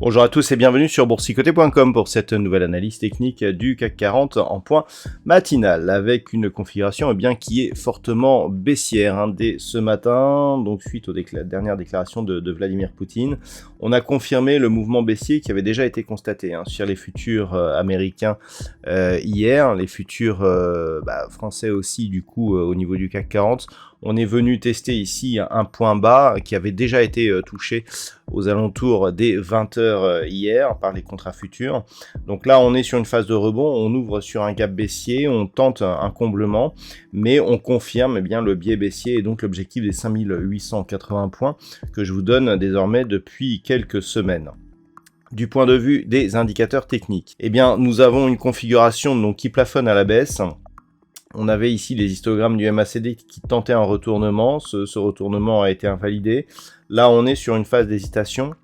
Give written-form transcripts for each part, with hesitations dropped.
Bonjour à tous et bienvenue sur boursicoté.com pour cette nouvelle analyse technique du CAC 40 en point matinal avec une configuration qui est fortement baissière dès ce matin. Donc suite aux dernières déclarations de Vladimir Poutine, on a confirmé le mouvement baissier qui avait déjà été constaté sur les futurs américains hier, les futurs français aussi du coup au niveau du CAC 40. On est venu tester ici un point bas qui avait déjà été touché aux alentours des 20h hier par les contrats futurs. Donc là, on est sur une phase de rebond, on ouvre sur un gap baissier, on tente un comblement, mais on confirme le biais baissier et donc l'objectif des 5880 points que je vous donne désormais depuis quelques semaines. Du point de vue des indicateurs techniques, nous avons une configuration qui plafonne à la baisse. On avait ici les histogrammes du MACD qui tentaient un retournement. Ce retournement a été invalidé. Là, on est sur une phase d'hésitation.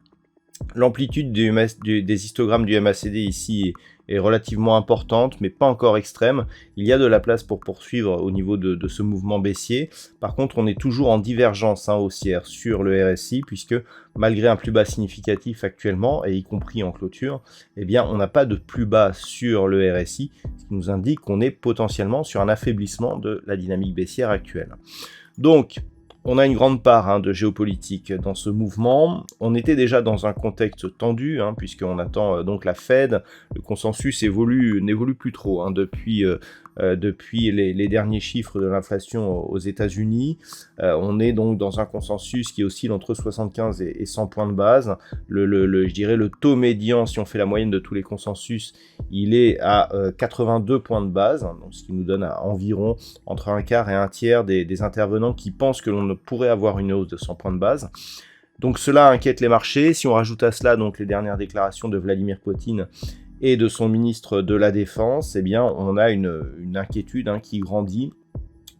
L'amplitude des histogrammes du MACD ici est relativement importante, mais pas encore extrême. Il y a de la place pour poursuivre au niveau de ce mouvement baissier. Par contre, on est toujours en divergence haussière sur le RSI, puisque malgré un plus bas significatif actuellement, et y compris en clôture, on n'a pas de plus bas sur le RSI, ce qui nous indique qu'on est potentiellement sur un affaiblissement de la dynamique baissière actuelle. Donc, on a une grande part de géopolitique dans ce mouvement. On était déjà dans un contexte tendu, puisqu'on attend donc la Fed. Le consensus n'évolue plus trop depuis les derniers chiffres de l'inflation aux États-Unis. On est donc dans un consensus qui oscille entre 75 et 100 points de base. Je dirais le taux médian, si on fait la moyenne de tous les consensus, il est à 82 points de base, donc ce qui nous donne à environ entre un quart et un tiers des intervenants qui pensent que l'on pourrait avoir une hausse de 100 points de base. Donc cela inquiète les marchés. Si on rajoute à cela donc les dernières déclarations de Vladimir Poutine et de son ministre de la Défense, on a une inquiétude qui grandit,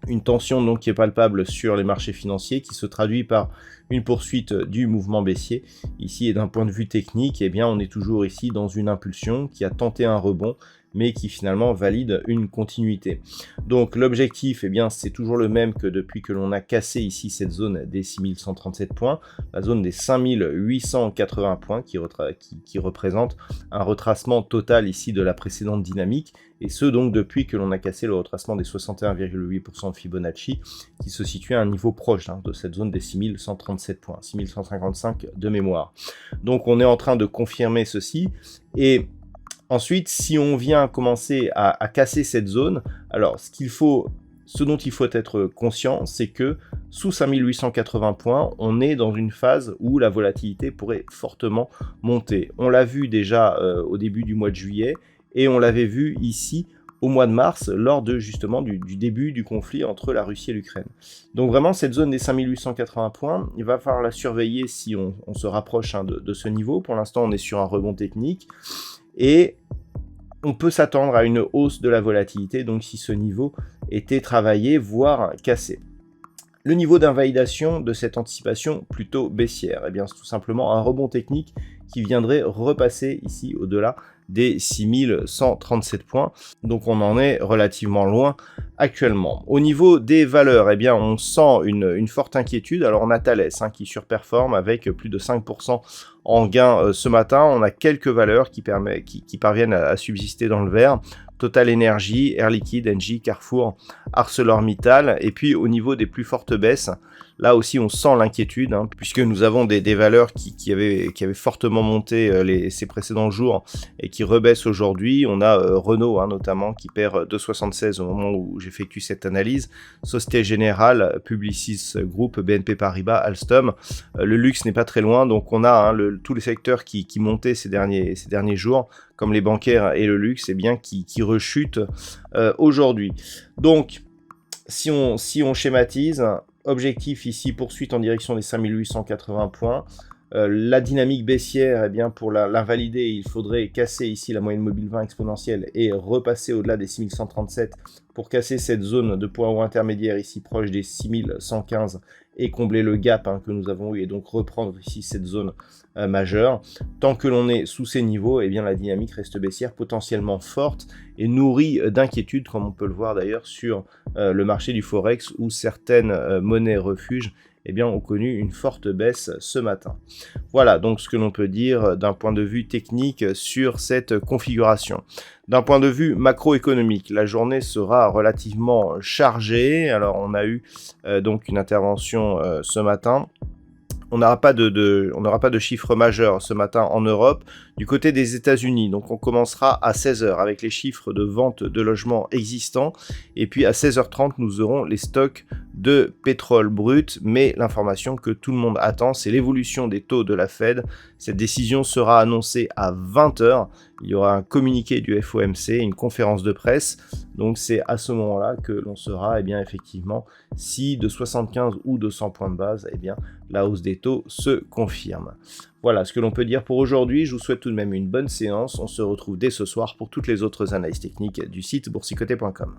une tension donc qui est palpable sur les marchés financiers qui se traduit par une poursuite du mouvement baissier. Ici, et d'un point de vue technique, on est toujours ici dans une impulsion qui a tenté un rebond, mais qui finalement valide une continuité. Donc l'objectif, c'est toujours le même que depuis que l'on a cassé ici cette zone des 6137 points, la zone des 5880 points qui représente un retracement total ici de la précédente dynamique, et ce donc depuis que l'on a cassé le retracement des 61,8% de Fibonacci, qui se situe à un niveau proche de cette zone des 6137 points, 6155 de mémoire. Donc on est en train de confirmer ceci, et ensuite, si on vient commencer à casser cette zone, alors ce dont il faut être conscient, c'est que sous 5880 points, on est dans une phase où la volatilité pourrait fortement monter. On l'a vu déjà au début du mois de juillet, et on l'avait vu ici au mois de mars, lors du début du conflit entre la Russie et l'Ukraine. Donc vraiment, cette zone des 5880 points, il va falloir la surveiller si on se rapproche de ce niveau. Pour l'instant, on est sur un rebond technique, et on peut s'attendre à une hausse de la volatilité, donc si ce niveau était travaillé, voire cassé. Le niveau d'invalidation de cette anticipation plutôt baissière, c'est tout simplement un rebond technique qui viendrait repasser ici au-delà des 6137 points. Donc on en est relativement loin actuellement. Au niveau des valeurs, on sent une forte inquiétude. Alors on a Thales qui surperforme avec plus de 5% en gain ce matin. On a quelques valeurs qui parviennent à subsister dans le vert. Total Energy, Air Liquide, Engie, Carrefour, ArcelorMittal. Et puis au niveau des plus fortes baisses, là aussi on sent l'inquiétude, puisque nous avons des valeurs qui avaient fortement monté ces précédents jours et qui rebaissent aujourd'hui. On a Renault notamment qui perd 2,76 au moment où j'effectue cette analyse. Société Générale, Publicis Group, BNP Paribas, Alstom. Le luxe n'est pas très loin, donc on a tous les secteurs qui montaient ces derniers jours, comme les bancaires et le luxe, qui rechutent aujourd'hui. Donc, si on schématise, objectif ici, poursuite en direction des 5880 points, La dynamique baissière, eh bien, pour l'invalider, il faudrait casser ici la moyenne mobile 20 exponentielle et repasser au-delà des 6137 pour casser cette zone de point haut intermédiaire ici proche des 6115 et combler le gap que nous avons eu et donc reprendre ici cette zone majeure. Tant que l'on est sous ces niveaux, eh bien, la dynamique reste baissière potentiellement forte et nourrie d'inquiétudes, comme on peut le voir d'ailleurs sur le marché du Forex où certaines monnaies refuges eh bien, ont connu une forte baisse ce matin. Voilà donc ce que l'on peut dire d'un point de vue technique sur cette configuration. D'un point de vue macroéconomique, la journée sera relativement chargée. Alors on a eu donc une intervention ce matin. On n'aura pas de chiffres majeurs ce matin en Europe. Du côté des États-Unis, donc on commencera à 16h avec les chiffres de vente de logements existants. Et puis à 16h30, nous aurons les stocks de pétrole brut. Mais l'information que tout le monde attend, c'est l'évolution des taux de la Fed. Cette décision sera annoncée à 20h. Il y aura un communiqué du FOMC, une conférence de presse. Donc c'est à ce moment-là que l'on saura, eh bien, effectivement, si de 75 ou de 100 points de base, eh bien, la hausse des taux se confirme. Voilà ce que l'on peut dire pour aujourd'hui. Je vous souhaite tout de même une bonne séance. On se retrouve dès ce soir pour toutes les autres analyses techniques du site boursicoté.com.